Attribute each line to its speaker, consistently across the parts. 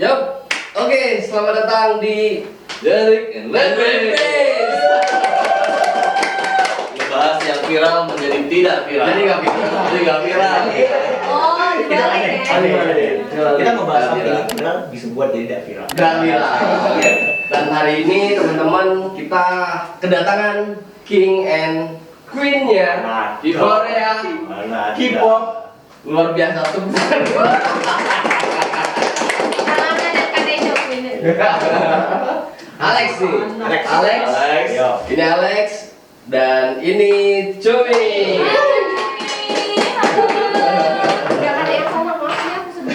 Speaker 1: Yup. Oke, selamat datang di Derek and Levis. Bahas yang viral menjadi tidak viral. Jadi nggak viral.
Speaker 2: Oh, dibalik ya.
Speaker 3: Kita ngebahas something yang viral bisa buat jadi tidak viral.
Speaker 1: Nggak viral. Oke. Dan hari ini teman-teman kita kedatangan King and Queen-nya di Korea K-pop luar biasa sukses.
Speaker 2: Namanya dan katanya Queen.
Speaker 1: Alex nih. Alex.
Speaker 3: Yo.
Speaker 1: Ini Alex dan ini Cumi.
Speaker 2: Gak ada yang sama maksudnya aku sebut.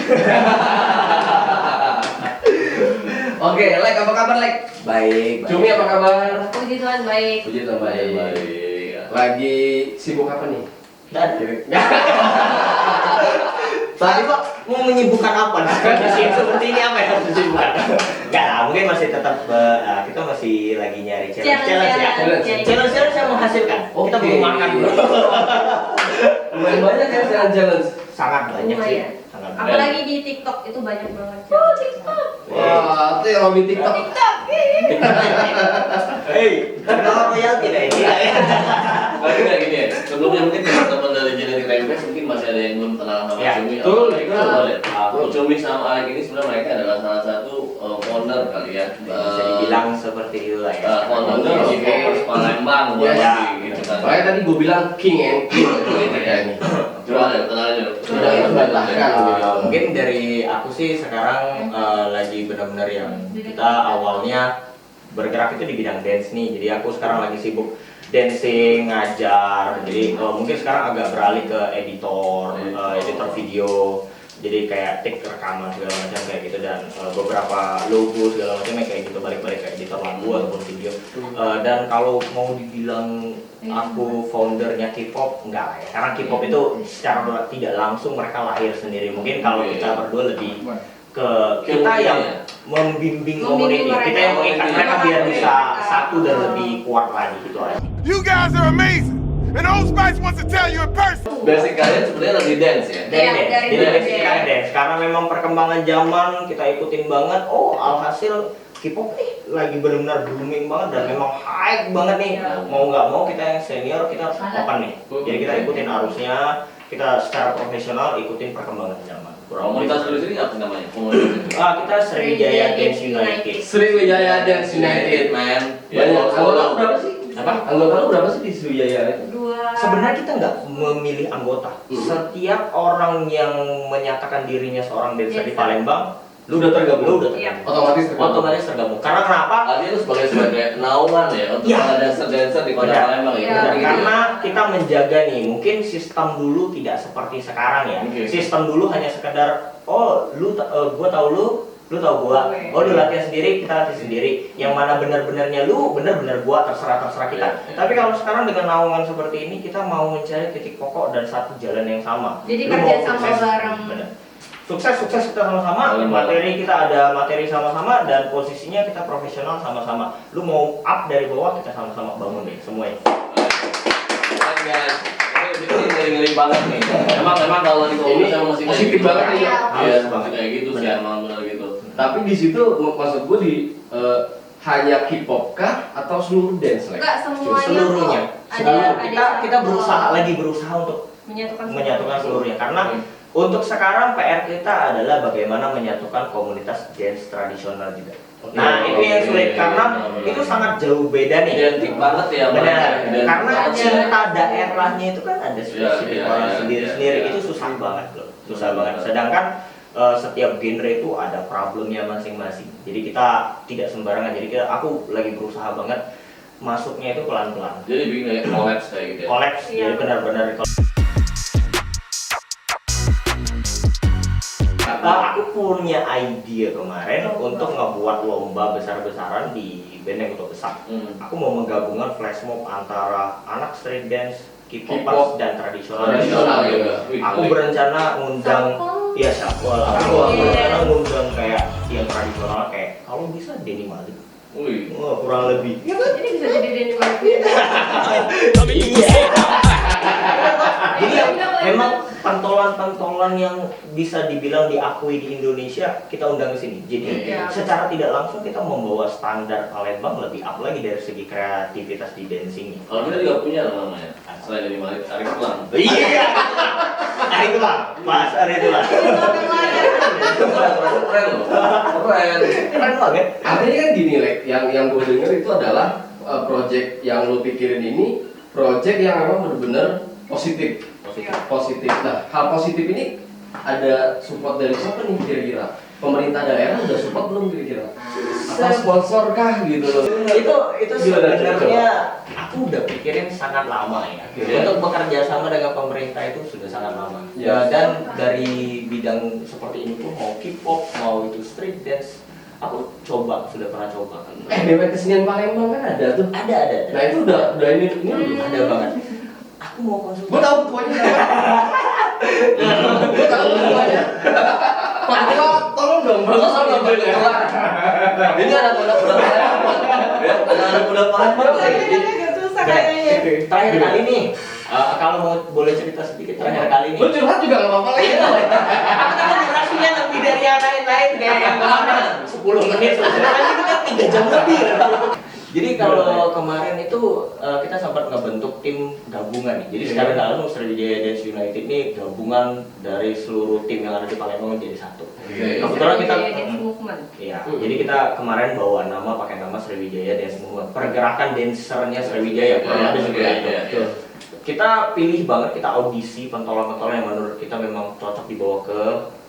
Speaker 1: Oke, Lek apa kabar Lek?
Speaker 3: Baik.
Speaker 1: Cumi apa kabar?
Speaker 2: Puji Tuhan baik.
Speaker 1: Puji Tuhan baik. Lagi sibuk apa nih?
Speaker 3: Nggak ada. Tadi kok mau menyibukkan apa? Kondisi seperti ini apa yang harus disibukkan? Enggak lah, mungkin masih tetap kita masih lagi nyari challenge ya. Challenge yang menghasilkan. Kita belum makan bro.
Speaker 1: Lumayan banyak kan challenge.
Speaker 3: Sangat banyak sih.
Speaker 2: Lumayan.
Speaker 3: Sangat banyak.
Speaker 2: Apalagi di TikTok itu banyak banget.
Speaker 1: Oh, TikTok. Wah, itu yang Robin TikTok.
Speaker 3: Hei, kenapa royalti deh?
Speaker 4: Tapi kayak gini ya, sebelumnya mungkin teman-teman dari Genetik Rempes mungkin masih ada yang belum kenal sama
Speaker 3: Ya,
Speaker 4: Cumi.
Speaker 1: betul,
Speaker 4: Cumi sama Alek ini sebenarnya mereka adalah salah satu founder kali ya.
Speaker 3: Bisa dibilang seperti itu lah ya.
Speaker 4: Founder di Popers Palembang,
Speaker 1: Ya.
Speaker 4: gitu kan.
Speaker 1: Makanya tadi gue bilang King and Queen gitu ya ini.
Speaker 4: Coba deh, kenal aja.
Speaker 1: Sudah itu batalkan.
Speaker 3: Mungkin dari aku sih sekarang lagi benar-benar yang kita awalnya bergerak itu di bidang dance nih. Jadi aku sekarang lagi sibuk dancing, ngajar. Jadi mungkin sekarang agak beralih ke editor video. Jadi kayak take rekaman segala macam kayak gitu dan beberapa logo segala macam kayak gitu balik-balik ke editor lagu ataupun video. Dan kalau mau dibilang aku foundernya K-pop enggak lah ya. Karena K-pop itu secara tidak langsung mereka lahir sendiri. Mungkin kalau kita berdua lebih ke kita yang membimbing komunitas, kita yang mengikat mereka biar bisa satu dan lebih kuat lagi gitu aja.
Speaker 5: You guys are amazing, and Old Spice wants to tell you in person.
Speaker 4: Basic kalian sebenarnya lagi dance ya.
Speaker 3: Dari dance,
Speaker 2: dari
Speaker 3: jadi
Speaker 2: dance.
Speaker 3: basicnya dance. Karena memang perkembangan zaman kita ikutin banget. Oh, alhasil K-pop lagi benar-benar booming banget dan memang hype banget nih. Mau nggak mau kita yang senior kita harus open nih. Jadi kita ikutin arusnya, kita secara profesional ikutin perkembangan zaman.
Speaker 4: Komunitas dulu sini apa namanya? Komunitas itu.
Speaker 3: Kita Sriwijaya Dance United.
Speaker 1: Sriwijaya Dance United, man. Banyak. Anggota lu berapa sih?
Speaker 3: Apa?
Speaker 1: Anggota lu berapa sih di Sriwijaya?
Speaker 2: Dua.
Speaker 3: Sebenarnya kita nggak memilih anggota. Setiap orang yang menyatakan dirinya seorang dancer di Palembang,
Speaker 1: Lu udah tergabung?
Speaker 3: lu udah
Speaker 2: Iya.
Speaker 3: otomatis tergabung. Karena kenapa?
Speaker 4: Artinya itu sebagai naungan ya untuk
Speaker 3: Ya.
Speaker 4: para dancer-dancer di Kota
Speaker 3: Benar.
Speaker 4: Palembang ya.
Speaker 2: Iya.
Speaker 4: Benar gitu ya?
Speaker 3: Karena kita menjaga nih, mungkin sistem dulu tidak seperti sekarang ya.
Speaker 4: Oke.
Speaker 3: Sistem dulu hanya sekedar, oh gua tahu lu tahu gua. Oh lu latihan sendiri, kita latih sendiri. Yang mana benar-benarnya lu, benar-benar gua terserah kita.
Speaker 4: Iya.
Speaker 3: Tapi kalau sekarang dengan naungan seperti ini, kita mau mencari titik pokok dan satu jalan yang sama.
Speaker 2: Jadi
Speaker 3: Lu
Speaker 2: kerja
Speaker 3: mau
Speaker 2: sama
Speaker 3: sukses,
Speaker 2: bareng.
Speaker 3: benar. Sukses kita sama-sama,
Speaker 4: Bareng-bareng.
Speaker 3: materi kita ada materi sama-sama dan posisinya kita profesional sama-sama. Lu mau up dari bawah, kita sama-sama bangun deh semuanya.
Speaker 4: Keren, guys. Ini ngeri-ngeri banget nih. Emang kalau di komunitas emang masih
Speaker 1: positif banget nih.
Speaker 4: Iya,
Speaker 3: Harus
Speaker 4: seperti kayak gitu sih
Speaker 3: Benar.
Speaker 4: emang benar gitu.
Speaker 1: Tapi di situ maksud gue di hanya K-pop kah atau seluruh dance like?
Speaker 2: Enggak semuanya.
Speaker 3: Seluruhnya.
Speaker 2: Ada
Speaker 3: Kita berusaha untuk menyatukan seluruhnya karena untuk sekarang PR kita adalah bagaimana menyatukan komunitas dance tradisional juga. Nah,
Speaker 4: Oke.
Speaker 3: itu yang sulit karena
Speaker 4: Benar.
Speaker 3: itu sangat jauh beda nih.
Speaker 4: Identik banget ya.
Speaker 3: Benar.
Speaker 4: Identik
Speaker 3: Karena
Speaker 4: banget.
Speaker 3: cinta daerahnya itu kan ada spesifik
Speaker 4: Iya,
Speaker 3: orang
Speaker 4: iya,
Speaker 3: sendiri-sendiri
Speaker 4: iya.
Speaker 3: itu susah banget loh. Susah banget. Sedangkan setiap genre itu ada problemnya masing-masing. Jadi kita tidak sembarangan. Jadi aku lagi berusaha banget masuknya itu pelan-pelan.
Speaker 4: Jadi bikin kayak collapse kayak gitu ya.
Speaker 3: Collapse,
Speaker 2: Iya.
Speaker 3: jadi benar-benar aku punya ide kemarin untuk ngebuat lomba besar-besaran di Benteng Kota Besar. Aku mau menggabungkan flash mob antara anak street dance,
Speaker 1: K-pop,
Speaker 3: K-pop dan tradisional.
Speaker 4: Tradisional juga. Wih,
Speaker 3: Aku
Speaker 4: keren.
Speaker 3: berencana ngundang,
Speaker 2: Shuffle.
Speaker 3: iya shuffle. Aku berencana ngundang kayak yang tradisional kayak kalau bisa Denny Malik.
Speaker 4: Wih.
Speaker 3: Kurang lebih.
Speaker 2: Ini bisa jadi Denny Malik.
Speaker 3: Iya. Jadi memang pentolan-pentolan yang bisa dibilang diakui di Indonesia kita undang ke sini. Jadi
Speaker 2: Iya.
Speaker 3: secara tidak langsung kita membawa standar Palembang lebih up lagi dari segi kreativitas di dancing.
Speaker 4: Kalau kita juga punya loh namanya. Selain dari Malik, Arif Pulang.
Speaker 3: Iya. Hari itu lah, Mas hari itu lah.
Speaker 4: Keren loh. Keren.
Speaker 3: Keren banget.
Speaker 1: Artinya kan gini, Lek, yang gue denger itu adalah project yang lo pikirin ini project yang memang benar-benar positif. Positif. Nah, hal positif ini ada support dari siapa nih kira-kira? Pemerintah daerah udah support belum kira-kira? Atau sponsor kah gitu loh?
Speaker 3: Itu
Speaker 1: Gimana,
Speaker 3: sebenarnya aku udah pikirin sangat lama ya.
Speaker 1: Oke.
Speaker 3: Untuk bekerja sama dengan pemerintah itu sudah sangat lama.
Speaker 1: Ya.
Speaker 3: Dan dari bidang seperti ini pun mau K-pop, mau itu street dance, aku sudah pernah coba kan.
Speaker 1: DP Kesenian Palembang kan ada tuh.
Speaker 3: Ada.
Speaker 1: Nah itu udah ini
Speaker 3: Ada banget. Aku mau konsultasi.
Speaker 1: Gue tahu ketuanya siapa. Gue tahu ketuanya. Pak Ketua, tolong dong.
Speaker 4: Bagus sama Bang Ketua. Ini anak-anak muda Palembang. Ya, anak-anak muda Palembang kayak gini.
Speaker 2: Agak susah kayaknya.
Speaker 3: Terakhir kali nih, kalau mau boleh cerita sedikit terakhir kali nih.
Speaker 1: Lu curhat juga gak apa-apa lah.
Speaker 3: Aku kan durasinya lebih dari yang lain-lain kayak yang kemarin 10 menit, sedangkan itu kan 3 jam lebih. Jadi kalau kemarin itu kita sempat ngebentuk tim gabungan nih. Jadi sekarang dalam Sriwijaya Dance United ini gabungan dari seluruh tim yang ada di Palembang menjadi satu. Kebetulan kita
Speaker 2: Dance movement.
Speaker 3: Iya, jadi kita kemarin bawa nama pakai nama Sriwijaya Dance Movement. Pergerakan dancernya Sriwijaya, kurang lebih seperti itu.
Speaker 4: Iya.
Speaker 3: Kita pilih banget, kita audisi pentolan-pentolan yang menurut kita memang cocok dibawa ke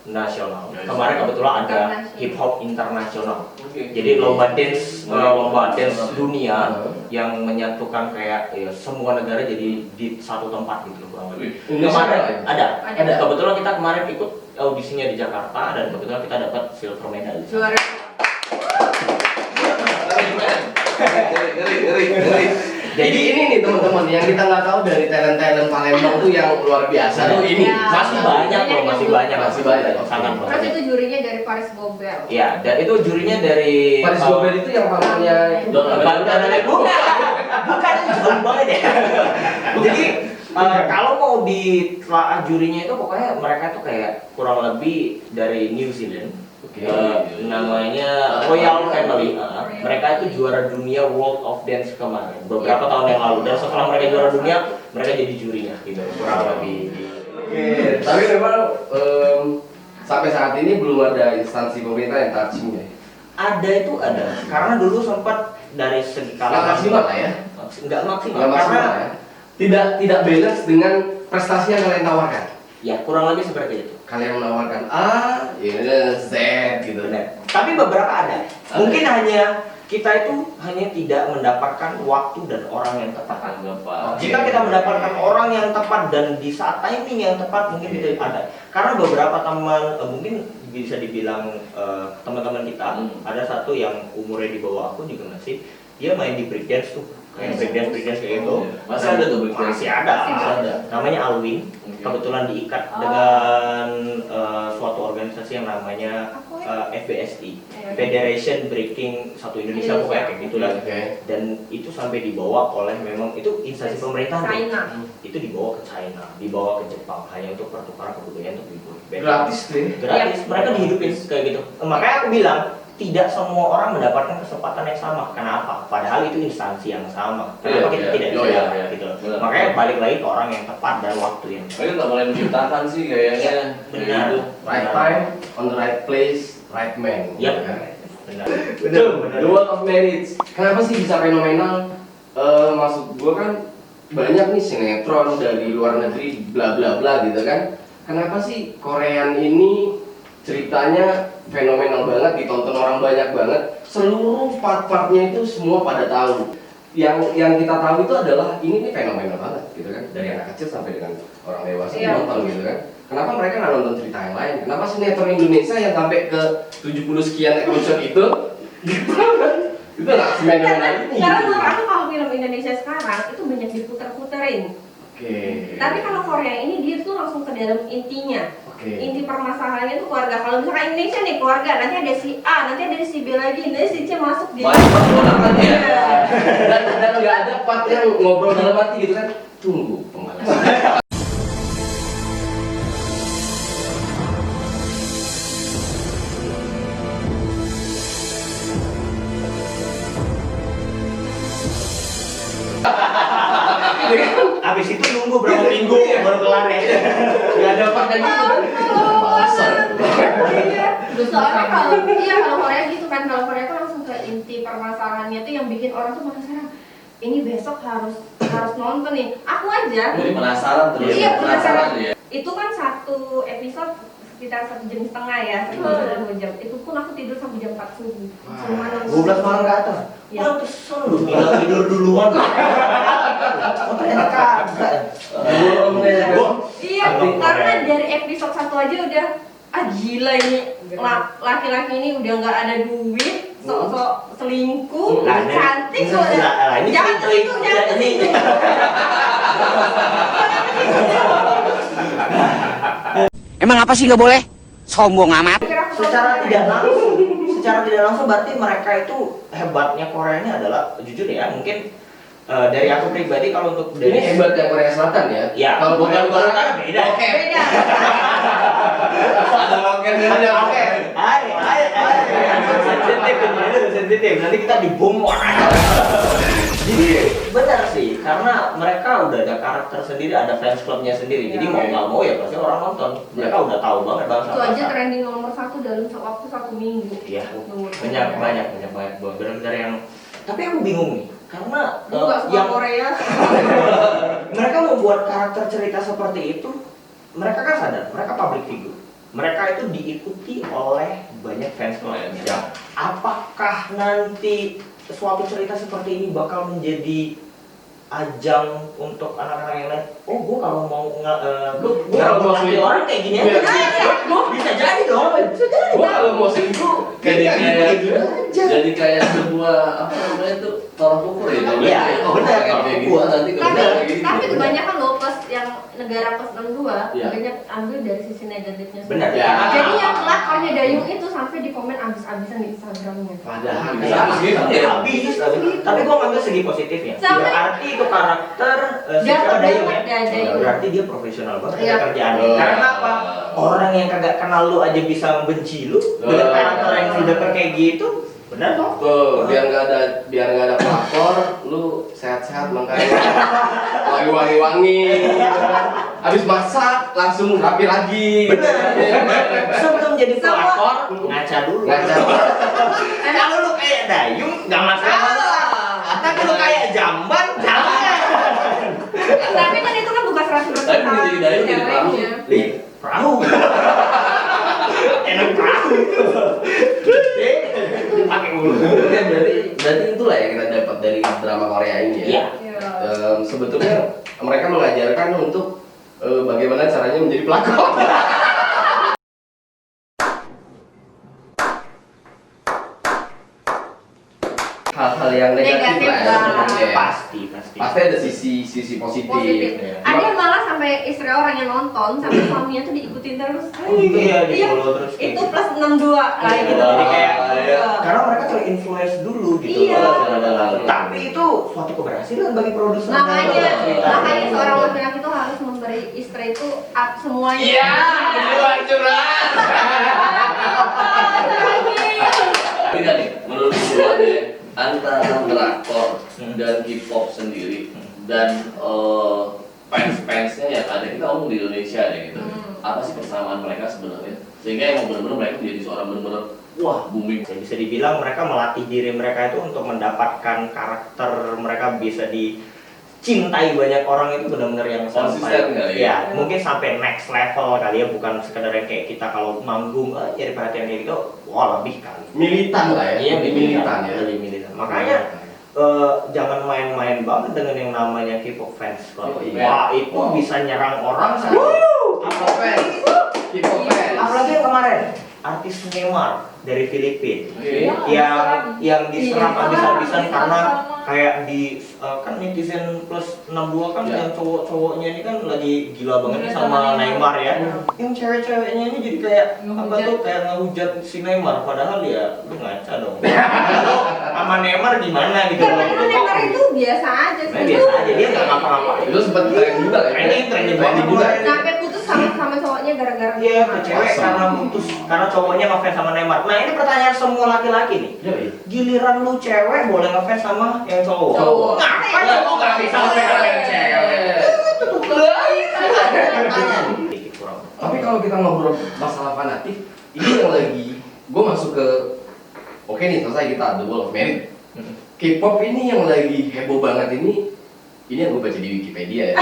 Speaker 3: nasional. Kemarin kebetulan ada hip hop internasional. Jadi lomba dance dunia yang menyatukan kayak ya, semua negara jadi di satu tempat gitu kurang lebih. Kemarin ada. Kebetulan kita kemarin ikut audisinya di Jakarta dan kebetulan kita dapat silver medal.
Speaker 2: Juara.
Speaker 4: Ngeri.
Speaker 1: Jadi ini nih teman-teman yang kita nggak tahu dari talent-talent Palembang tuh yang luar biasa tuh ini.
Speaker 2: Ya.
Speaker 3: Masih banyak loh, masih banyak. Sangat
Speaker 2: Terus
Speaker 3: banyak.
Speaker 2: itu jurinya dari Paris Gobel.
Speaker 3: Iya, dan itu jurinya dari
Speaker 1: Paris Gobel itu yang pamannya itu.
Speaker 3: bukan jauh banget ya. Jadi kalau mau ditelaah jurinya itu pokoknya mereka tuh kayak kurang lebih dari New Zealand. Namanya Royal Family. Mereka itu juara dunia World of Dance kemarin beberapa tahun yang lalu. Dan setelah mereka juara dunia, mereka jadi jurinya gitu. Kurang lebih.
Speaker 1: Oke. Tapi memang sampai saat ini belum ada instansi pemerintah yang touching ya.
Speaker 3: Ada itu ada. Karena dulu sempat dari segi
Speaker 1: Nggak maksimal lah ya.
Speaker 3: Nggak maksimal.
Speaker 1: Nggak maksimal
Speaker 3: Karena
Speaker 1: ya. Tidak balance dengan prestasi yang kalian tawarkan.
Speaker 3: ya kurang lebih seperti itu.
Speaker 1: Kalian menawarkan A, ya Z gitu.
Speaker 3: Benar. Tapi beberapa ada. Mungkin hanya kita itu hanya tidak mendapatkan waktu dan orang yang tepat. Jika kita mendapatkan orang yang tepat dan di saat timing yang tepat mungkin itu ada. Karena beberapa teman mungkin bisa dibilang teman-teman kita ada satu yang umurnya di bawah aku juga masih dia main di breakdance tuh. Kayak breakdance kayak gitu.
Speaker 4: Masih ada tuh breakdance?
Speaker 3: Masih ada. Namanya Alwin. Kebetulan diikat dengan suatu organisasi yang namanya FBSI, Federation Breaking Satu Indonesia pokoknya kayak gitulah. Dan itu sampai dibawa oleh memang itu instansi pemerintah
Speaker 2: China.
Speaker 3: itu dibawa ke China, dibawa ke Jepang hanya untuk pertukaran kebudayaan untuk ibu.
Speaker 1: Gratis deh.
Speaker 3: Gratis, mereka dihidupin kayak gitu. Makanya aku bilang tidak semua orang mendapatkan kesempatan yang sama. Kenapa? Padahal itu instansi yang sama. Kenapa kita tidak bisa gitu? Makanya balik lagi ke orang yang tepat dan waktu yang tepat.
Speaker 4: Mereka nggak boleh menciptakan sih kayaknya.
Speaker 3: Benar.
Speaker 1: Right time, on the right place, right man.
Speaker 3: Yap.
Speaker 1: Benar.
Speaker 3: Benar.
Speaker 1: The World of Marriage. Kenapa sih bisa fenomenal? Maksud gua kan banyak nih sinetron dari luar negeri, bla bla bla gitu kan. Kenapa sih Korean ini ceritanya fenomenal banget, ditonton orang banyak banget. Seluruh part-partnya itu semua pada tahu. Yang kita tahu itu adalah ini nih fenomenal banget gitu kan. Dari anak kecil sampai dengan orang dewasa nonton gitu kan. Kenapa mereka nggak nonton cerita yang lain? Kenapa sinetron Indonesia yang sampai ke 70 sekian episode itu gitu kan? Itu nggak fenomenal ini.
Speaker 2: Karena
Speaker 1: gitu.
Speaker 2: menurut aku kalau film Indonesia sekarang itu banyak diputer-puterin.
Speaker 1: Oke.
Speaker 2: Tapi kalau Korea ini dia tuh langsung ke dalam intinya. Inti permasalahannya itu keluarga. Kalau misalkan Indonesia nih keluarga, nanti ada si A, nanti ada si B lagi, nanti si C masuk di.
Speaker 4: Banyak persoalan ya.
Speaker 1: Dan nggak ada part yang ngobrol dalam hati gitu kan. Tunggu pembahasan.
Speaker 3: Abis itu nunggu berapa minggu baru kelar ya.
Speaker 1: Nggak dapat kan gitu. Balasan.
Speaker 2: Soalnya kalau Korea gitu kan, kalau Korea tuh langsung ke inti permasalahannya tuh yang bikin orang tuh penasaran. Ini besok harus nonton nih. Aku aja.
Speaker 4: Jadi penasaran terus.
Speaker 2: Iya, penasaran.
Speaker 4: ya.
Speaker 2: Itu kan satu episode sekitar 1,5 jam ya, 1,5 jam. Itu pun aku tidur sampai jam 4 subuh. Cuma nonton.
Speaker 3: 12 malam ke atas.
Speaker 2: Iya.
Speaker 3: Pantesan lu tinggal tidur duluan. Oh ternyata kagak.
Speaker 2: Iya, karena dari episode 1 aja udah gila ini laki-laki ini udah nggak ada duit, sok-sok selingkuh, cantik kok.
Speaker 3: Ini
Speaker 2: Jangan ke situ, jangan ke situ.
Speaker 6: Emang apa sih nggak boleh? Sombong amat.
Speaker 3: Secara tidak langsung berarti mereka itu hebatnya Korea ini adalah jujur ya mungkin dari aku pribadi kalau untuk
Speaker 1: Ini hebatnya Korea Selatan ya.
Speaker 3: Ya,
Speaker 1: Kalau bukan Korea
Speaker 3: kan beda.
Speaker 1: Oke.
Speaker 2: Beda.
Speaker 1: Ada oke ada oke.
Speaker 3: Sensitif. Nanti kita dibom. Jadi benar sih, karena mereka udah ada karakter sendiri, ada fans clubnya sendiri. Jadi mau nggak mau ya pasti orang nonton. Mereka udah tahu banget bangsa.
Speaker 2: Itu aja trending nomor 1 dalam waktu 1 minggu.
Speaker 3: Iya, banyak benar-benar yang. Tapi aku bingung nih, karena
Speaker 2: Aku nggak suka
Speaker 3: yang
Speaker 2: Korea.
Speaker 3: mereka membuat karakter cerita seperti itu, mereka kan sadar, mereka public figure. Mereka itu diikuti oleh banyak fans clubnya. Apakah nanti suatu cerita seperti ini bakal menjadi ajang untuk anak-anak yang lain? Oh, gua kalau mau ngerti orang kayak gini aja. Bisa jadi dong.
Speaker 1: Gua kalau mau selingkuh
Speaker 4: jadi kayak sebuah apa namanya itu tolak ukur ya.
Speaker 3: Iya, benar.
Speaker 4: Kayak gitu nanti
Speaker 2: Tapi kebanyakan loh pas yang negara plus 62
Speaker 1: Iya.
Speaker 2: banyak ambil dari sisi negatifnya.
Speaker 3: Benar.
Speaker 1: Ya.
Speaker 2: Jadi yang lakonnya Dayung itu sampai di komen abis-abisan di Instagramnya.
Speaker 1: Padahal
Speaker 4: Habis gitu ya.
Speaker 3: Habis. Tapi gua ngambil segi positifnya.
Speaker 2: Sampai-
Speaker 3: Berarti itu karakter si
Speaker 2: Dapat
Speaker 3: Dayung ya.
Speaker 2: banget, Dayung.
Speaker 3: Berarti dia profesional banget
Speaker 2: Iya.
Speaker 3: ada kerjaannya. Karena apa? Orang yang kagak kenal lu aja bisa benci lu dengan karakter yang sudah kayak gitu. Benar dong?
Speaker 1: Tuh, biar nggak ada pelakor, lu sehat-sehat makanya lagi wangi-wangi, gitu kan. Habis masak langsung rapi lagi. gitu kan.
Speaker 3: Sebelum jadi pelakor, ngaca dulu.
Speaker 1: Ngaca.
Speaker 3: Kalau lu kayak Dayung, nggak masalah. Tapi lu kayak Jamban, jangan.
Speaker 2: Tapi kan itu kan bukan 100%
Speaker 4: Tapi jadi Dayung jadi perahu.
Speaker 2: ceweknya.
Speaker 3: Perahu. Enak perahu. Pakai mulu.
Speaker 1: Oke, berarti itulah yang kita dapat dari drama Korea ini ya.
Speaker 3: Iya.
Speaker 2: Iya.
Speaker 1: Sebetulnya mereka mengajarkan untuk bagaimana caranya menjadi pelakor. Hal-hal yang negatif
Speaker 2: Negatif
Speaker 1: lah ya,
Speaker 2: lah.
Speaker 1: sebenarnya.
Speaker 3: Pasti.
Speaker 1: Pasti ada sisi positif.
Speaker 2: Positif.
Speaker 1: ya.
Speaker 2: Ada yang malah sampai istri orang yang nonton sampai suaminya tuh diikutin terus.
Speaker 3: Iya, di follow terus.
Speaker 2: Itu plus 62 kayak gitu.
Speaker 3: Jadi kayak
Speaker 2: Iya.
Speaker 3: karena mereka terinfluence dulu gitu.
Speaker 2: Iya.
Speaker 3: Tapi itu suatu keberhasilan bagi produser.
Speaker 2: Makanya seorang laki-laki itu harus memberi istri itu semuanya.
Speaker 1: Iya, curhat curhat.
Speaker 4: Tidak nih, menurut gue deh, antara drakor dan K-pop sendiri dan fans-fansnya yang ada, kita ngomong di Indonesia deh gitu. Apa sih persamaan mereka sebenarnya? Sehingga emang benar-benar mereka menjadi seorang benar-benar wah booming.
Speaker 3: Bisa dibilang mereka melatih diri mereka itu untuk mendapatkan karakter mereka bisa dicintai banyak orang itu benar-benar yang
Speaker 4: Konsisten kali ya?
Speaker 3: Ya, mungkin sampai next level kali ya, bukan sekedar yang kayak kita kalau manggung cari perhatian kayak gitu, wah lebih kali.
Speaker 1: Militan lah ya.
Speaker 3: Iya,
Speaker 1: lebih militan ya.
Speaker 3: Lebih militan. Makanya jangan main-main banget dengan yang namanya K-pop fans club.
Speaker 1: Oh, iya.
Speaker 3: Wah, itu bisa nyerang orang sampai
Speaker 1: K-pop fans. K-pop fans.
Speaker 3: apalagi yang kemarin artis Neymar dari Filipina
Speaker 1: Oke.
Speaker 3: yang diserang
Speaker 2: Iya,
Speaker 3: habis-habisan
Speaker 2: sama.
Speaker 3: karena kayak di kan netizen plus 62 kan
Speaker 1: Ya.
Speaker 3: yang cowok-cowoknya ini kan lagi gila banget nih
Speaker 2: Gila
Speaker 3: sama
Speaker 2: sama
Speaker 3: Neymar ya.
Speaker 2: Neymar.
Speaker 3: Yang cewek-ceweknya ini jadi kayak apa
Speaker 2: Ngehujat.
Speaker 3: tuh kayak ngehujat si Neymar padahal ya lu ngaca dong. Lalu sama Neymar gimana gitu
Speaker 2: Ya
Speaker 3: loh.
Speaker 2: padahal Neymar itu biasa aja sih.
Speaker 3: Nah, biasa aja dia nggak ngapa-ngapain.
Speaker 1: Itu sempat tren juga ya.
Speaker 3: Trending
Speaker 1: Trending juga.
Speaker 2: Sampai putus sama cowoknya cowoknya gara-gara
Speaker 3: Iya, tuh cewek
Speaker 1: Awesome.
Speaker 3: karena putus karena cowoknya ngefans sama Neymar. Nah, ini pertanyaan semua laki-laki nih. Giliran lu cewek boleh ngefans sama yang cowok.
Speaker 2: Cowok.
Speaker 3: Ngapain
Speaker 1: Lah,
Speaker 3: lu nggak bisa ngefans sama yang cewek? Tanya nih. Dikit kurang.
Speaker 1: Tapi kalau kita ngobrol masalah fanatik, ini yang lagi gue masuk ke oke nih selesai kita The Wall of Merit. K-pop ini yang lagi heboh banget ini yang gue baca di Wikipedia ya.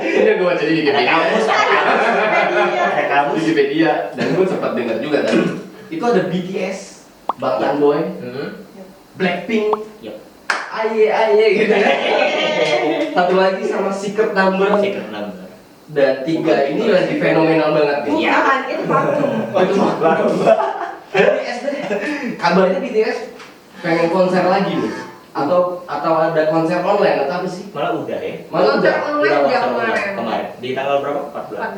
Speaker 1: Ini yang gue baca di
Speaker 3: Ada
Speaker 1: Wikipedia.
Speaker 3: kamus, ada kamus.
Speaker 1: Wikipedia dan gue sempat dengar juga tadi. Itu ada BTS, Bangtan Boy, Blackpink,
Speaker 3: Yep.
Speaker 1: Aye gitu ya. Satu lagi sama Secret Number.
Speaker 3: Secret number.
Speaker 1: Dan tiga ini lagi fenomenal banget nih.
Speaker 2: Bukan, itu vakum.
Speaker 1: Itu BTS deh. Kabarnya BTS pengen konser lagi nih. Atau ada konser online atau apa sih?
Speaker 3: Malah udah ya.
Speaker 1: Malah
Speaker 2: Konser
Speaker 1: udah.
Speaker 2: online
Speaker 3: Udah
Speaker 2: dia
Speaker 3: kemarin.
Speaker 2: kemarin.
Speaker 3: Di tanggal berapa?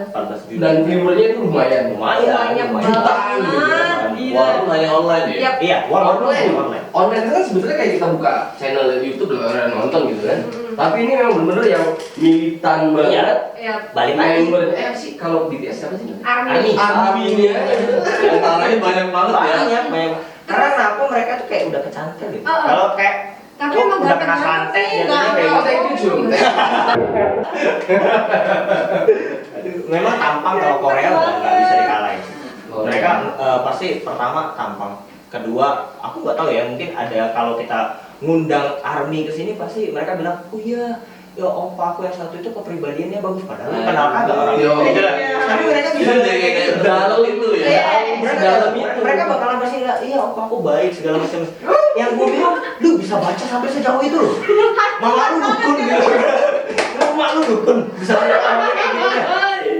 Speaker 3: 14 Juni.
Speaker 1: Dan viewernya itu lumayan.
Speaker 2: Banyak
Speaker 1: Jutaan gitu ya.
Speaker 2: banget. Iya.
Speaker 4: Walaupun hanya online ya.
Speaker 2: Yap.
Speaker 3: Iya,
Speaker 1: Online. Online kan sebetulnya kayak kita buka channel YouTube dan orang nonton gitu kan. Tapi ini memang bener-bener yang militan banget.
Speaker 2: Iya.
Speaker 3: Balik lagi.
Speaker 1: Member sih kalau BTS siapa sih?
Speaker 2: Army.
Speaker 1: Army-nya.
Speaker 4: Yang taranya banyak banget ya.
Speaker 3: Banyak. Karena kenapa mereka tuh kayak udah kecantil gitu.
Speaker 2: Oh.
Speaker 3: Kalau kayak
Speaker 2: Tapi
Speaker 3: oh,
Speaker 2: emang
Speaker 3: udah kena
Speaker 2: ganteng
Speaker 3: santet
Speaker 2: sih,
Speaker 3: jadinya
Speaker 2: nggak
Speaker 3: kayak
Speaker 1: Oh,
Speaker 3: gitu.
Speaker 1: thank you, Jum.
Speaker 3: Aduh, memang tampang kalau Korea udah nggak bisa dikalahin.
Speaker 1: Oh,
Speaker 3: Mereka
Speaker 1: iya.
Speaker 3: pasti pertama tampang, kedua aku nggak tahu ya, mungkin ada kalau kita ngundang ARMY ke sini pasti mereka bilang, oh iya, ya opa aku yang satu itu kepribadiannya bagus, padahal lu kenal kagak orang
Speaker 1: Yo.
Speaker 3: gitu lah. Tapi mereka bisa
Speaker 4: Itu
Speaker 3: kayak
Speaker 4: kayak
Speaker 3: gitu.
Speaker 4: dalam itu ya.
Speaker 3: Iya,
Speaker 1: Sedalam itu.
Speaker 3: mereka bakalan pasti nggak, iya opa aku baik segala macam. Yang gue bilang, lu bisa baca sampai sejauh itu loh. Mama lu dukun gitu. Mama lu dukun bisa baca kayak gitu ya.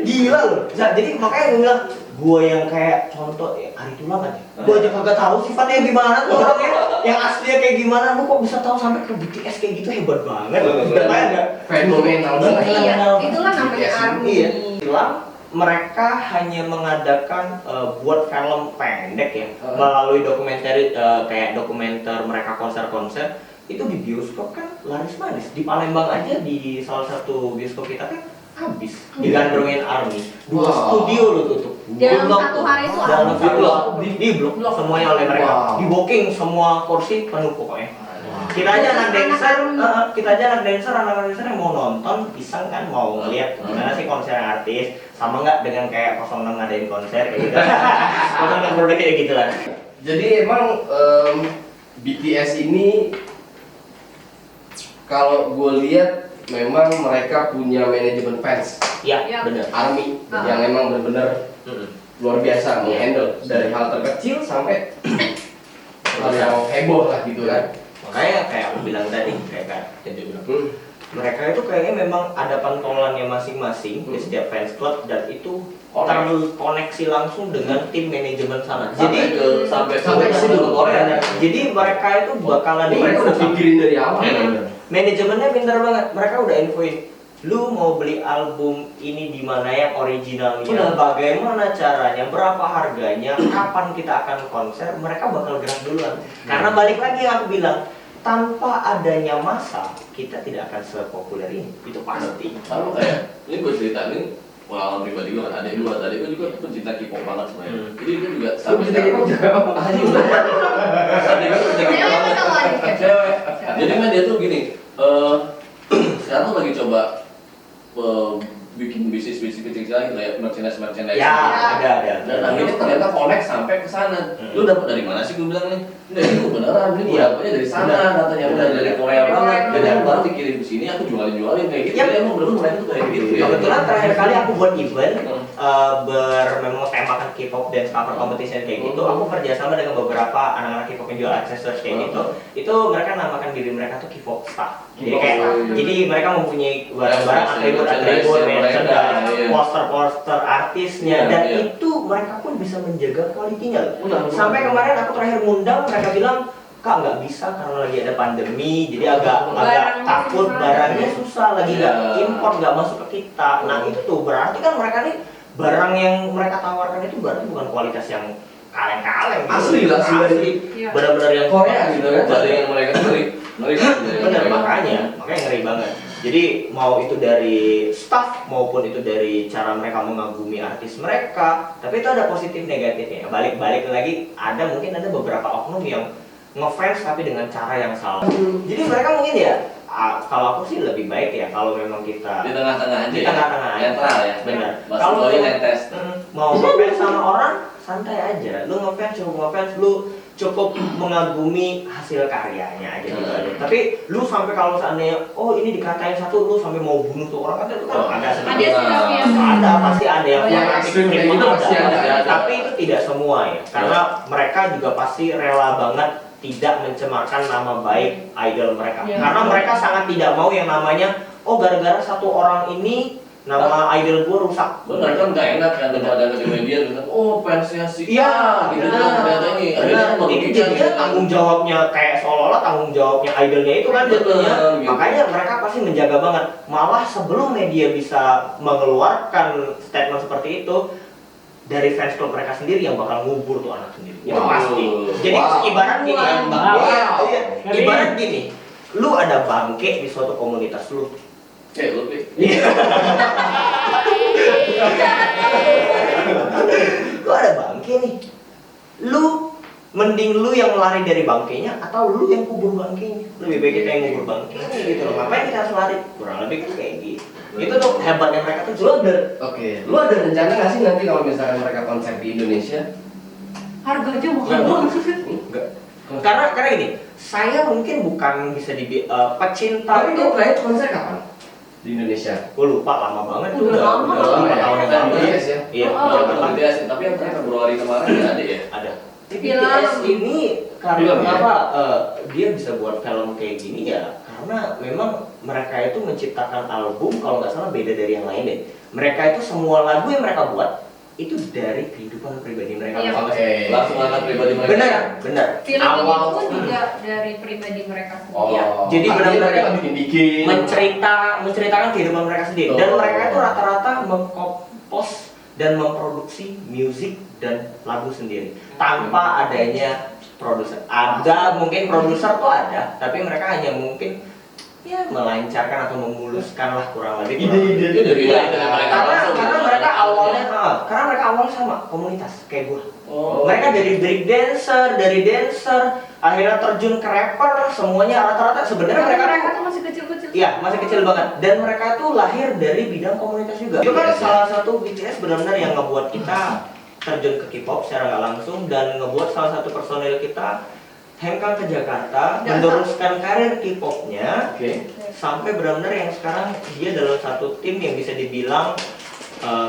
Speaker 3: Gila loh. Nah, jadi makanya gue bilang, gue yang kayak contoh ya Ari Tulang aja. Gue aja kagak tahu sifatnya gimana tuh orangnya. Yang aslinya kayak gimana, lu kok bisa tahu sampai ke BTS kayak gitu, hebat banget. Makanya enggak
Speaker 1: Fenomenal banget.
Speaker 2: Iya, itulah namanya
Speaker 1: BTS.
Speaker 2: Army.
Speaker 3: Iya, bilang mereka hanya mengadakan buat film pendek ya melalui dokumenter kayak dokumenter mereka konser-konser itu di bioskop kan laris manis. Di Palembang aja di salah satu bioskop kita kan habis digandrungin ARMY. 2
Speaker 1: Wow.
Speaker 3: studio lo tutup.
Speaker 2: Dalam
Speaker 3: Blok
Speaker 2: satu
Speaker 3: tuh.
Speaker 2: hari itu
Speaker 3: Dalam
Speaker 2: habis.
Speaker 3: satu di blok semuanya oleh mereka.
Speaker 1: Wow.
Speaker 3: Di booking semua kursi penuh pokoknya. Kita aja anak dancer, anak-anak dancer yang mau nonton, iseng kan mau ngeliat gimana sih konser artis, sama nggak dengan kayak 06 ngadain konser kayak gitu. 06 produk kayak gitu lah.
Speaker 1: Jadi emang BTS ini kalau gue lihat memang mereka punya manajemen fans
Speaker 3: Iya,
Speaker 2: Iya.
Speaker 3: benar.
Speaker 1: ARMY
Speaker 2: Ah.
Speaker 1: yang emang benar-benar luar biasa menghandle dari hal terkecil sampai hal yang heboh lah gitu kan.
Speaker 3: Makanya kayak aku bilang tadi, kayak Kenjo bilang, mereka itu kayaknya memang ada pentolannya masing-masing di setiap fans club dan itu terkoneksi langsung dengan tim manajemen sana.
Speaker 4: Jadi
Speaker 3: Jadi
Speaker 4: sampai ke seluruh Korea.
Speaker 3: Jadi mereka itu bakalan
Speaker 1: Mereka udah pikirin dari awal.
Speaker 3: Manajemennya pintar banget. Mereka udah infoin, lu mau beli album ini di mana yang originalnya,
Speaker 1: Benar.
Speaker 3: bagaimana caranya, berapa harganya, kapan kita akan konser, mereka bakal gerak duluan. Karena balik lagi yang aku bilang, tanpa adanya masa, kita tidak akan sepopuler ini. Itu pasti.
Speaker 4: Sama kayak ini gue cerita ini pengalaman pribadi gue kan ada dua tadi gue juga pencinta K-pop banget sebenarnya. Jadi dia juga sampai sekarang. Aja udah. Tadi gue pencinta K-pop
Speaker 2: Cewek
Speaker 4: banget.
Speaker 2: atau wanita?
Speaker 1: Cewek.
Speaker 4: Jadi kan dia tuh gini, sekarang tuh lagi coba bikin bisnis kecil-kecilan gitu ya, merchandise.
Speaker 3: Ya, ada.
Speaker 4: Dan akhirnya ternyata connect sampai ke sana. Lu dapat dari mana sih gue bilang nih? Enggak, itu beneran, ini gue dapetnya dari sana katanya, udah dari Korea banget. Jadi aku baru dikirim ke sini, aku jualin kayak gitu.
Speaker 3: Yap.
Speaker 4: Jadi emang bener mereka tuh kayak gitu ya.
Speaker 3: Kebetulan terakhir kali aku buat event memang temakan K-pop dance cover competition kayak gitu. Aku kerjasama dengan beberapa anak-anak K-pop yang jual accessories kayak gitu. Itu mereka namakan diri mereka tuh K-pop staff. Jadi kayak, jadi mereka mempunyai barang-barang atribut, merchandise, poster-poster artisnya, dan itu mereka pun bisa menjaga kualitinya. Sampai kemarin aku terakhir ngundang, mereka bilang, Kak nggak bisa karena lagi ada pandemi, jadi agak
Speaker 2: Barangnya
Speaker 3: takut
Speaker 2: susah.
Speaker 3: barangnya susah, lagi nggak
Speaker 4: Iya.
Speaker 3: import, nggak masuk ke kita. Nah itu tuh berarti kan mereka nih barang yang mereka tawarkan itu berarti bukan kualitas yang kaleng-kaleng.
Speaker 1: Asli lah, asli dari
Speaker 2: Iya.
Speaker 3: benar-benar yang
Speaker 1: Korea gitu kan.
Speaker 4: Dari yang mereka ngeri.
Speaker 3: benar makanya ngeri banget. Jadi mau itu dari staff maupun itu dari cara mereka mengagumi artis mereka, tapi itu ada positif negatifnya. Balik lagi mungkin ada beberapa oknum yang ngefans tapi dengan cara yang salah. Jadi mereka mungkin ya, kalau aku sih lebih baik ya kalau memang kita
Speaker 4: Di tengah-tengah aja.
Speaker 3: di tengah-tengah aja.
Speaker 4: Netral ya.
Speaker 3: Benar.
Speaker 4: Kalau
Speaker 3: Kalau
Speaker 4: netes.
Speaker 3: mau ngefans sama orang santai aja. Lu ngefans lu cukup mengagumi hasil karyanya aja gitu aja. Tapi lu sampai kalau seandainya ini dikatain satu lu sampai mau bunuh tuh orang, kan itu kan ada
Speaker 2: Ada
Speaker 3: sedikit.
Speaker 2: sih tapi yang
Speaker 3: Ada, pasti ada yang
Speaker 1: Yang ekstrim kayak gitu pasti ada.
Speaker 3: Tapi itu tidak semua ya, karena mereka juga pasti rela banget tidak mencemarkan nama baik idol mereka.
Speaker 2: Ya.
Speaker 3: Karena mereka sangat tidak mau yang namanya gara-gara satu orang ini nama idol gua rusak.
Speaker 4: Benar kan nggak enak kan ada di media gitu. Fansnya si
Speaker 3: Iya,
Speaker 4: gitu
Speaker 3: benar.
Speaker 4: kan ternyata ini.
Speaker 3: Benar. Itu jadinya tanggung jawabnya kayak seolah-olah tanggung jawabnya idolnya itu kan jadinya.
Speaker 4: Betul, gitu.
Speaker 3: Makanya mereka pasti menjaga banget. Malah sebelum media bisa mengeluarkan statement seperti itu, dari fans club mereka sendiri yang bakal ngubur tuh anak sendiri. Itu
Speaker 4: Wow.
Speaker 3: pasti. Jadi
Speaker 1: Wow.
Speaker 3: ibarat gini ya,
Speaker 1: Wow.
Speaker 3: iya. Ibarat gini, lu ada bangke di suatu komunitas lu.
Speaker 4: Lu Pi.
Speaker 3: Lu ada bangke nih. Mending lu yang lari dari bangkenya atau lu yang kubur bangkenya. Lebih baik kita yang ngubur bangkenya gitu loh. Ngapain kita harus lari? Kurang lebih kan kayak gitu. Itu tuh hebatnya mereka tuh.
Speaker 1: Lu ada rencana nggak sih nanti kalau misalkan mereka konser di Indonesia?
Speaker 2: harga aja mahal
Speaker 3: Enggak.
Speaker 2: banget.
Speaker 3: Enggak. Karena gini, saya mungkin bukan bisa pecinta
Speaker 1: Tapi
Speaker 3: itu.
Speaker 1: lu terakhir konser kapan? Di Indonesia?
Speaker 3: Gue lupa, lama banget tuh.
Speaker 2: Udah lama.
Speaker 3: Udah lama
Speaker 1: ya?
Speaker 3: tahun yang
Speaker 1: Udah
Speaker 3: lalu.
Speaker 1: BTS ya?
Speaker 3: Iya,
Speaker 2: Oh,
Speaker 3: udah
Speaker 4: Betul,
Speaker 3: lama.
Speaker 4: BTS, tapi yang terakhir Februari kemarin nggak ada ya?
Speaker 3: Ada.
Speaker 2: Film.
Speaker 3: BTS ini karena
Speaker 1: Film, ya?
Speaker 3: kenapa dia bisa buat film kayak gini ya? Karena memang mereka itu menciptakan album kalau nggak salah beda dari yang lain deh. Mereka itu semua lagu yang mereka buat itu dari kehidupan pribadi mereka.
Speaker 2: Iya.
Speaker 3: masing-masing.
Speaker 4: Langsung angkat pribadi mereka.
Speaker 3: Benar.
Speaker 2: Film ini
Speaker 3: Awal
Speaker 2: pun juga dari pribadi mereka sendiri.
Speaker 1: Oh,
Speaker 3: Iya. Jadi
Speaker 1: artinya
Speaker 3: benar-benar
Speaker 1: mereka bikin-bikin.
Speaker 3: menceritakan kehidupan mereka sendiri.
Speaker 1: Oh.
Speaker 3: Dan mereka itu rata-rata mengkompos dan memproduksi musik dan lagu sendiri tanpa adanya produser. Ada mungkin produser tuh ada, tapi mereka hanya mungkin ya melancarkan atau memuluskan lah kurang lebih.
Speaker 1: Ide-ide dari
Speaker 3: Iya,
Speaker 1: mereka.
Speaker 3: karena mereka awalnya sama komunitas kayak gue.
Speaker 1: Oh.
Speaker 3: Mereka dari break dancer, akhirnya terjun ke rapper, semuanya rata-rata sebenarnya
Speaker 2: Tapi
Speaker 3: mereka
Speaker 2: mereka tuh masih kecil-kecil.
Speaker 3: iya, masih kecil banget. Dan mereka tuh lahir dari bidang komunitas juga. Itu kan salah satu BTS benar-benar yang ngebuat kita terjun ke K-pop secara nggak langsung dan ngebuat salah satu personil kita hengkang ke Jakarta, meneruskan karir K-popnya
Speaker 1: Oke.
Speaker 3: sampai benar-benar yang sekarang dia dalam satu tim yang bisa dibilang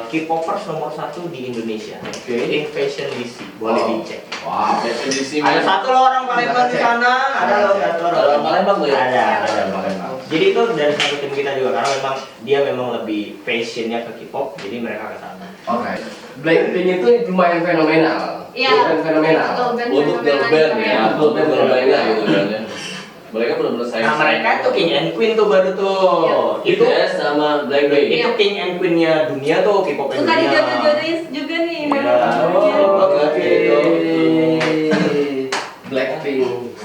Speaker 3: K-popers nomor 1 di Indonesia.
Speaker 1: Oke.
Speaker 3: Invasion DC, boleh
Speaker 1: Oh.
Speaker 3: dicek.
Speaker 1: Wow.
Speaker 4: Definisi
Speaker 3: Ada satu loh orang Palembang di sana, ada loh satu orang.
Speaker 4: Orang Palembang tuh ya?
Speaker 3: Ada.
Speaker 1: Palembang.
Speaker 3: Jadi itu dari satu tim kita juga karena memang dia memang lebih passionnya ke K-pop, jadi mereka ke sana.
Speaker 1: Oke. Blackpink itu lumayan fenomenal.
Speaker 2: Iya.
Speaker 1: Lumayan fenomenal.
Speaker 4: Untuk girl band ya, untuk band girl bandnya gitu kan ya. Mereka benar-benar sayang.
Speaker 3: Nah mereka tuh King and Queen tuh baru tuh.
Speaker 2: Iya.
Speaker 3: Itu
Speaker 4: BTS sama Blackpink.
Speaker 3: itu King and Queen-nya dunia tuh K-pop
Speaker 2: Suka
Speaker 3: dunia.
Speaker 2: dijodoh-jodohin juga nih.
Speaker 3: Iya.
Speaker 2: nama-namanya.
Speaker 1: Oke. Blackpink.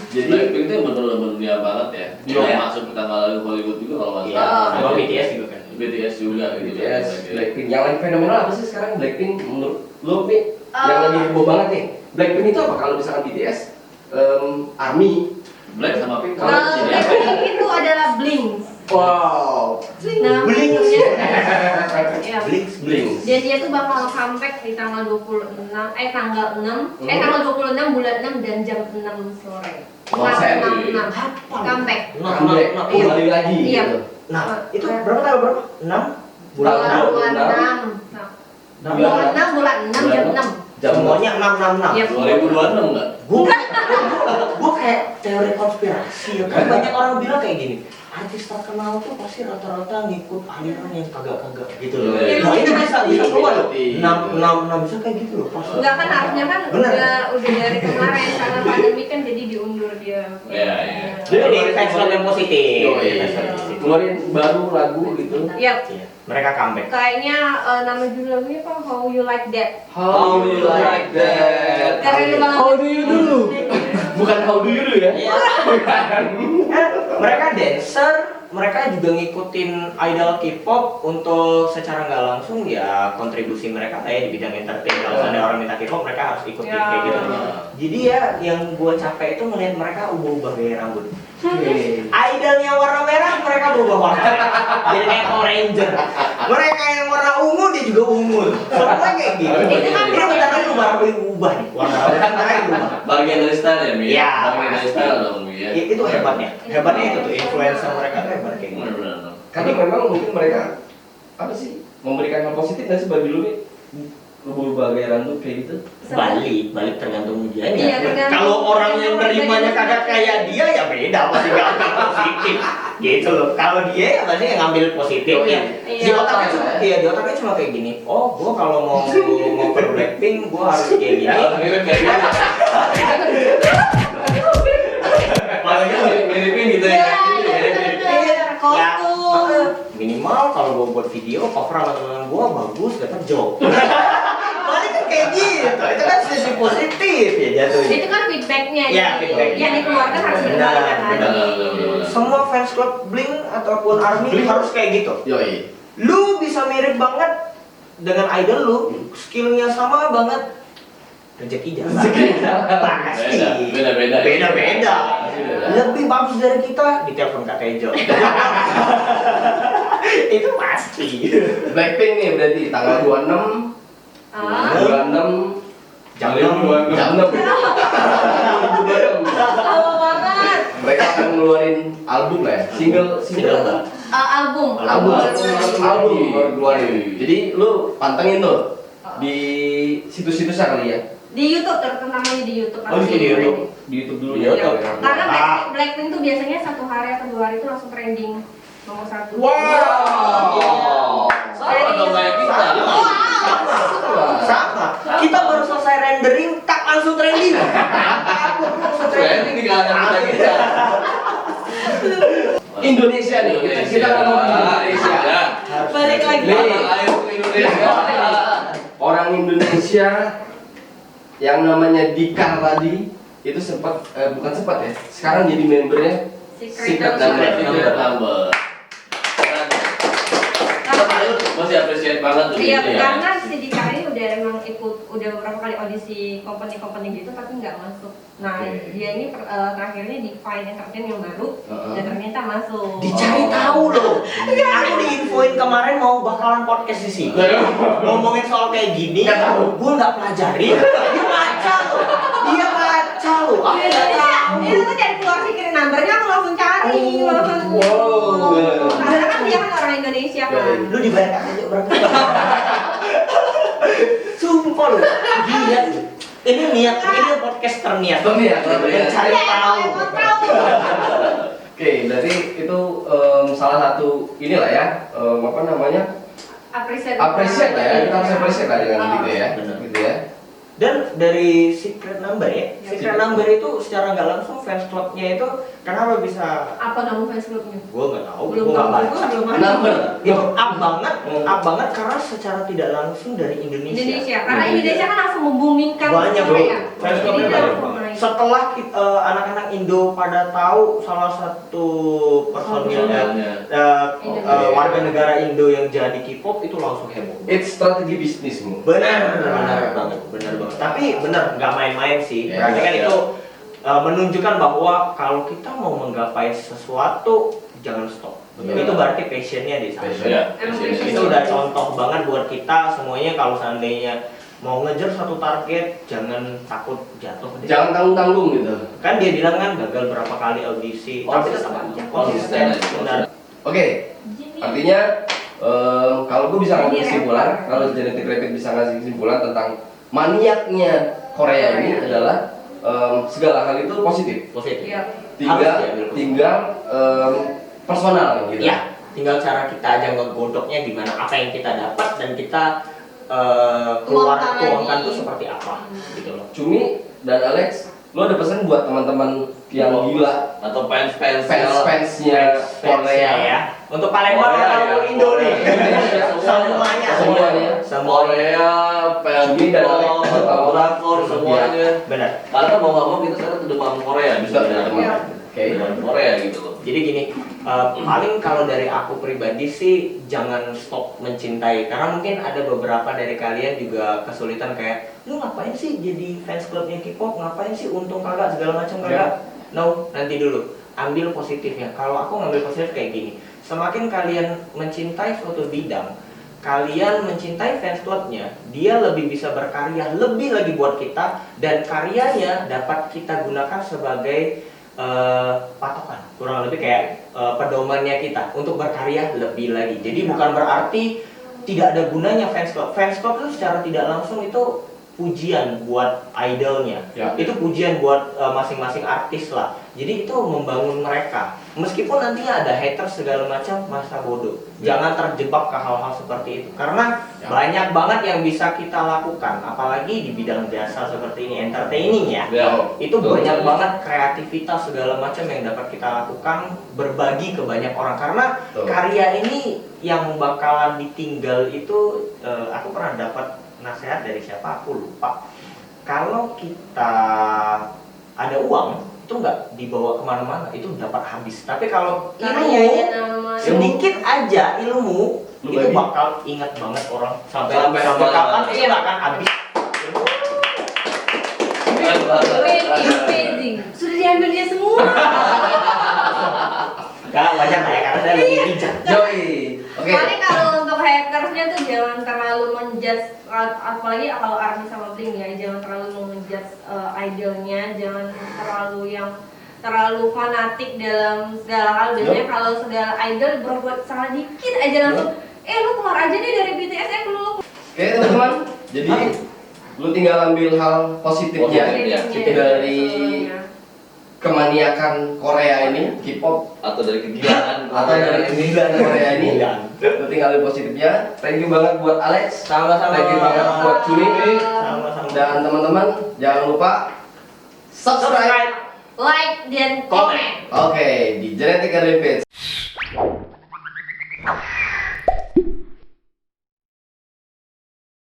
Speaker 1: Jadi
Speaker 4: Blackpink itu benar-benar dunia banget ya. Dia
Speaker 3: Iya.
Speaker 4: masuk pertama kali Hollywood juga kalau nggak
Speaker 3: Iya,
Speaker 4: salah.
Speaker 3: sama BTS juga kan.
Speaker 4: BTS juga gitu.
Speaker 1: BTS, Blackpink. Yang lagi fenomenal apa sih sekarang Blackpink menurut lu, Pi? Yang
Speaker 2: Eh.
Speaker 1: lagi heboh banget nih. Blackpink itu apa kalau misalkan BTS? Army.
Speaker 4: Black sama Pink.
Speaker 2: Kalau
Speaker 4: Jadi apa?
Speaker 2: Blackpink itu adalah Blink.
Speaker 1: Wow.
Speaker 2: Nah,
Speaker 3: Blink.
Speaker 2: ya.
Speaker 3: Blink.
Speaker 2: Dan dia tuh bakal comeback di tanggal 26, tanggal 6, tanggal 26 bulan 6 dan jam 6 sore.
Speaker 1: Konser.
Speaker 2: 6. Comeback.
Speaker 1: Comeback. Kembali lagi
Speaker 2: Iya.
Speaker 1: gitu.
Speaker 3: Nah, itu berapa tanggal berapa? 6?
Speaker 1: Bulan
Speaker 2: Bulan 6. Bulan 6 bulan 6 jam 6.
Speaker 1: Jam
Speaker 3: Semuanya 666.
Speaker 2: Iya.
Speaker 4: 2026 nggak?
Speaker 3: Gue kayak teori konspirasi ya. Kan banyak orang bilang kayak gini, artis terkenal tuh pasti rata-rata ngikut aliran yang kagak-kagak gitu loh.
Speaker 4: Iya.
Speaker 3: Nah ini bisa keluar loh.
Speaker 1: Iya.
Speaker 3: 666 bisa kayak gitu loh. Pas.
Speaker 2: Enggak kan harusnya kan
Speaker 3: Bener.
Speaker 2: udah dari kemarin karena pandemi kan jadi diundur dia.
Speaker 4: Iya, iya.
Speaker 3: Jadi fans club yang positif.
Speaker 1: Yoi.
Speaker 3: Fans club yang positif.
Speaker 1: Keluarin baru lagu gitu.
Speaker 2: Iya.
Speaker 3: Iya. Mereka comeback.
Speaker 2: Kayaknya nama judul lagunya apa? How You Like That.
Speaker 1: How you like that?
Speaker 2: Keren banget.
Speaker 1: How do you do? Bukan how do you do ya?
Speaker 3: Iya. Mereka dancer, mereka juga ngikutin idol K-pop untuk secara nggak langsung ya kontribusi mereka kayak di bidang entertain. Kalau ada orang minta K-pop mereka harus ikutin kayak gitu. Jadi ya yang gue capek itu melihat mereka ubah-ubah gaya rambut. Idolnya warna merah, mereka berubah warna. Jadi kayak Power Ranger. Mereka yang warna ungu, dia juga ungu. Semua kayak gitu.
Speaker 2: Itu kan
Speaker 3: Dia bentar lagi ubah nih. Warna rambut kan mereka berubah.
Speaker 4: Bagian dari style ya, Mi?
Speaker 3: Iya.
Speaker 4: Bagian dari style dong, Mi ya.
Speaker 3: Itu hebatnya. Hebatnya itu tuh influencer mereka tuh hebat kayak gitu.
Speaker 4: Benar-benar.
Speaker 1: Karena memang mungkin mereka apa sih memberikan hal positif nggak sih bagi lu nih? Berubah gaya rambut kayak gitu.
Speaker 3: Balik tergantung dia.
Speaker 2: Iya, tergantung.
Speaker 3: Kalau orang yang nerimanya kagak kayak dia ya beda, pasti ngambil positif gitu loh. Kalau dia ya pasti yang ngambil positifnya. Di
Speaker 2: Iya.
Speaker 3: otaknya cuma, di otaknya cuma kayak gini. Oh, gua kalau mau ke Blackpink, gua harus kayak gini.
Speaker 4: Mirip kayak gitu. Makanya miripin gitu ya.
Speaker 3: Ya, minimal kalau gua buat video cover sama teman gua bagus, dapat job. Balik kan kayak gitu. Itu kan sisi positif ya jatuhnya.
Speaker 2: Itu kan feedbacknya
Speaker 3: Iya, feedbacknya.
Speaker 2: yang dikeluarkan harus
Speaker 3: Benar,
Speaker 2: dikembalikan
Speaker 3: benar,
Speaker 2: lagi.
Speaker 3: Semua fans club Blink ataupun ARMY harus kayak gitu.
Speaker 1: Yoi.
Speaker 3: Lu bisa mirip banget dengan idol lu, skillnya sama banget, rezeki jalan. Pasti.
Speaker 4: Beda-beda.
Speaker 3: Beda-beda.
Speaker 4: Pasti beda.
Speaker 3: Lebih bagus dari kita, ditelepon Kak Tejo. Itu pasti.
Speaker 1: Blackpink nih berarti tanggal 26
Speaker 2: Ah,
Speaker 1: bulan 6
Speaker 3: Jam
Speaker 1: jam
Speaker 3: 6.
Speaker 1: 6
Speaker 2: lama banget.
Speaker 1: mereka akan ngeluarin album lah ya, single
Speaker 2: Album.
Speaker 1: album
Speaker 4: Album.
Speaker 1: baru keluarin. Jadi lu pantengin tuh di situs-situsnya kali ya.
Speaker 2: Di YouTube terutama di YouTube.
Speaker 3: Oh, di YouTube.
Speaker 1: Di YouTube dulu
Speaker 3: Di
Speaker 1: ya.
Speaker 3: YouTube.
Speaker 2: Karena
Speaker 3: Ah.
Speaker 2: Blackpink tuh biasanya 1 hari atau 2 hari itu langsung trending nomor 1.
Speaker 4: Sama dong kayak kita.
Speaker 3: Sama. Kita baru selesai rendering, tak langsung trending.
Speaker 4: Trending di kalangan kita.
Speaker 1: Indonesia nih, kita ngomong Indonesia.
Speaker 2: Balik lagi.
Speaker 1: Nih,
Speaker 4: Ayo ke Indonesia.
Speaker 1: orang Indonesia yang namanya Dika tadi itu sempat bukan sempat ya, sekarang jadi membernya Secret Number.
Speaker 4: Secret Number. Masih appreciate banget tuh.
Speaker 2: Iya,
Speaker 4: gitu ya.
Speaker 2: karena si Dika ini udah emang udah beberapa kali audisi company gitu tapi nggak masuk. Nah,
Speaker 1: Oke.
Speaker 2: dia ini terakhirnya di Fine Entertain yang baru dan ternyata masuk.
Speaker 3: Dicari tahu loh. Aku diinfoin kemarin mau bakalan podcast di sini. Ngomongin soal kayak gini, gue nggak pelajari. Dia baca loh. Aku nggak tahu.
Speaker 2: Itu tuh dari keluar Secret Number-nya aku langsung cari.
Speaker 1: Wow.
Speaker 2: Karena kan dia kan orang Indonesia kan.
Speaker 3: Lu dibayar aja berapa? Sumpah loh. Gila. Ini niat, ini podcast terniat.
Speaker 1: Terniat.
Speaker 3: Cari tahu.
Speaker 1: Oke, berarti itu salah satu inilah ya, apa namanya? Appreciate lah ya, kita harus appreciate lah dengan gitu ya,
Speaker 3: Benar.
Speaker 1: gitu ya.
Speaker 3: Dan dari Secret Number ya, Secret Number itu secara nggak langsung fans clubnya itu kenapa bisa?
Speaker 2: Apa nama fans clubnya?
Speaker 3: Gue nggak tahu,
Speaker 2: Belum
Speaker 3: gue nggak
Speaker 2: tahu
Speaker 3: baca.
Speaker 2: juga, belum ada.
Speaker 1: Number.
Speaker 3: Itu up banget karena secara tidak langsung dari Indonesia.
Speaker 2: Karena Indonesia kan langsung membumingkan
Speaker 3: Banyak
Speaker 2: Korea.
Speaker 3: fans
Speaker 2: Jadi
Speaker 3: clubnya
Speaker 2: dia
Speaker 3: banyak
Speaker 2: langsung
Speaker 3: banget.
Speaker 2: naik.
Speaker 3: Setelah anak-anak Indo pada tahu salah satu personilnya warga negara Indo yang jadi K-pop itu langsung heboh.
Speaker 1: It's strategi bisnis mu.
Speaker 3: Benar banget. Tapi benar nggak main-main sih.
Speaker 1: Ya.
Speaker 3: Berarti kan itu menunjukkan bahwa kalau kita mau menggapai sesuatu jangan stop.
Speaker 1: Betul.
Speaker 3: Itu berarti passionnya di sana.
Speaker 1: Passion.
Speaker 4: Iya.
Speaker 3: Itu udah contoh banget buat kita semuanya kalau seandainya mau ngejar satu target jangan takut jatuh.
Speaker 1: Jangan tanggung-tanggung gitu.
Speaker 3: Kan dia bilang kan gagal berapa kali audisi, tapi tetap aja konsisten. Benar.
Speaker 1: Oke, artinya kalau gue bisa ngasih kesimpulan, kalau Genetic Rapid bisa ngasih kesimpulan tentang maniaknya Korea ini adalah segala hal itu positif.
Speaker 3: Positif.
Speaker 2: Iya.
Speaker 1: Tinggal personal gitu.
Speaker 3: Ya, tinggal cara kita aja ngegodoknya gimana, apa yang kita dapat dan kita
Speaker 2: Tuangkan
Speaker 3: tuangkan
Speaker 2: lagi.
Speaker 3: tuh seperti apa gitu loh.
Speaker 1: Cumi dan Alex, lo ada pesan buat teman-teman yang gila
Speaker 4: Atau fans-fansnya
Speaker 1: fans-fansnya
Speaker 3: Korea
Speaker 1: Korea
Speaker 3: ya. Untuk Palembang
Speaker 4: Korea
Speaker 3: atau
Speaker 4: ya.
Speaker 3: Indo nih.
Speaker 1: Indonesia.
Speaker 3: Semuanya.
Speaker 4: Korea,
Speaker 1: Jimmy dan Alex.
Speaker 4: drakor, semuanya.
Speaker 3: Benar.
Speaker 4: Karena mau nggak mau kita sekarang tuh demam Korea bisa
Speaker 1: Betul,
Speaker 4: bilang.
Speaker 1: teman.
Speaker 2: Iya.
Speaker 1: Oke.
Speaker 4: dengan Korea gitu loh.
Speaker 3: Jadi gini, paling kalau dari aku pribadi sih jangan stop mencintai, karena mungkin ada beberapa dari kalian juga kesulitan kayak, lu ngapain sih jadi fans clubnya K-pop, ngapain sih untung kagak segala macam kagak. No, nanti dulu, ambil positifnya. Kalau aku ngambil positif kayak gini, semakin kalian mencintai suatu bidang, kalian mencintai fans clubnya, dia lebih bisa berkarya lebih lagi buat kita, dan karyanya dapat kita gunakan sebagai patokan, kurang lebih kayak pedomannya kita untuk berkarya lebih lagi. Jadi bukan berarti tidak ada gunanya fans club. Fans club itu secara tidak langsung itu pujian buat idolnya,
Speaker 1: Ya.
Speaker 3: itu pujian buat masing-masing artis lah. Jadi itu membangun mereka. Meskipun nantinya ada haters segala macam, masa bodoh. Jangan terjebak ke hal-hal seperti itu. Karena banyak banget yang bisa kita lakukan, apalagi di bidang jasa seperti ini, entertaining ya. Itu banyak banget kreativitas segala macam yang dapat kita lakukan, berbagi ke banyak orang. Karena karya ini yang bakalan ditinggal itu, aku pernah dapat nasihat dari siapa aku lupa. Kalau kita ada uang itu nggak dibawa kemana-mana, itu dapat habis. Tapi kalau ilmu sedikit aja ilmu
Speaker 1: Lu
Speaker 3: itu
Speaker 1: bagi.
Speaker 3: bakal ingat banget orang sampai
Speaker 4: Sampai
Speaker 3: kapan itu
Speaker 2: Iya.
Speaker 3: nggak akan habis.
Speaker 2: Amazing. Sudah diambil dia semua.
Speaker 3: Gak banyak lah ya, karena saya lebih bijak.
Speaker 1: Joy. Oke.
Speaker 2: Paling kalau untuk hatersnya tuh jangan terlalu menjudge, apalagi kalau ARMY sama Blink ya, jangan terlalu menjudge idolnya, jangan terlalu fanatik dalam segala hal. Biasanya kalau segala idol berbuat salah dikit aja langsung, lu keluar aja nih dari BTS ya lu.
Speaker 1: Oke teman-teman, jadi lu tinggal ambil hal positifnya
Speaker 4: Positifnya.
Speaker 1: dari kemaniakan Korea ini, K-pop,
Speaker 4: Atau dari kegilaan
Speaker 1: atau dari kegilaan Korea ini. Lu tinggal ambil positifnya. Thank you banget buat Alex,
Speaker 3: Sama-sama.
Speaker 1: thank you banget buat Cuni,
Speaker 3: Sama-sama.
Speaker 1: dan teman-teman jangan lupa subscribe.
Speaker 2: Like dan komen.
Speaker 1: Oke, di Genetic Academy Page.